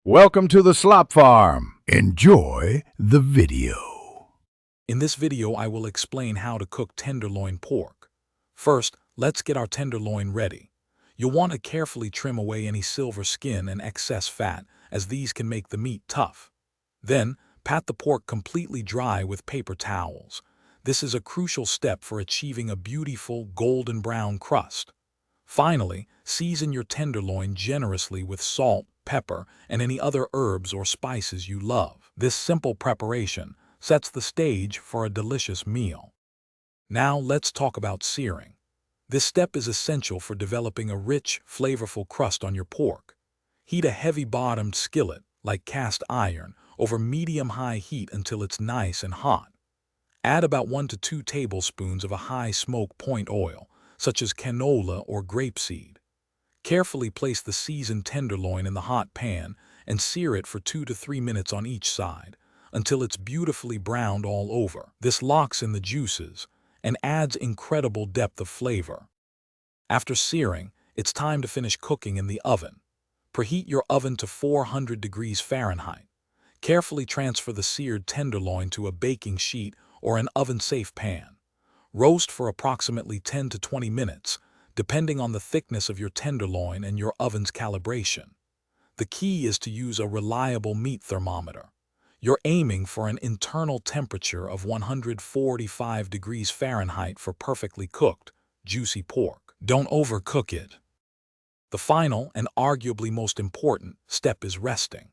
Welcome to the Slop Farm. Enjoy the video. In this video, I will explain how to cook tenderloin pork. First, let's get our tenderloin ready. You'll want to carefully trim away any silver skin and excess fat, as these can make the meat tough. Then, pat the pork completely dry with paper towels. This is a crucial step for achieving a beautiful golden brown crust. Finally, season your tenderloin generously with salt, pepper, and any other herbs or spices you love. This simple preparation sets the stage for a delicious meal. Now let's talk about searing. This step is essential for developing a rich, flavorful crust on your pork. Heat a heavy-bottomed skillet, like cast iron, over medium-high heat until it's nice and hot. Add about 1 to 2 tablespoons of a high smoke point oil, such as canola or grapeseed. Carefully place the seasoned tenderloin in the hot pan and sear it for 2 to 3 minutes on each side, until it's beautifully browned all over. This locks in the juices and adds incredible depth of flavor. After searing, it's time to finish cooking in the oven. Preheat your oven to 400 degrees Fahrenheit. Carefully transfer the seared tenderloin to a baking sheet or an oven-safe pan. Roast for approximately 10 to 20 minutes, depending on the thickness of your tenderloin and your oven's calibration. The key is to use a reliable meat thermometer. You're aiming for an internal temperature of 145 degrees Fahrenheit for perfectly cooked, juicy pork. Don't overcook it. The final and arguably most important step is resting.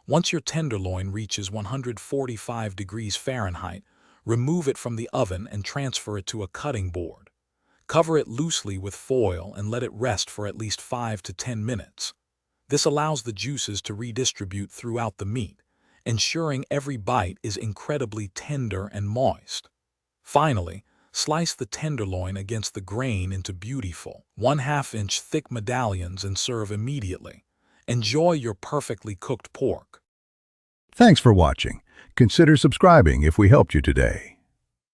Once your tenderloin reaches 145 degrees Fahrenheit, remove it from the oven and transfer it to a cutting board. Cover it loosely with foil and let it rest for at least 5 to 10 minutes. This allows the juices to redistribute throughout the meat, ensuring every bite is incredibly tender and moist. Finally, slice the tenderloin against the grain into beautiful 1/2-inch thick medallions and serve immediately. Enjoy your perfectly cooked pork. Thanks for watching. Consider subscribing if we helped you today.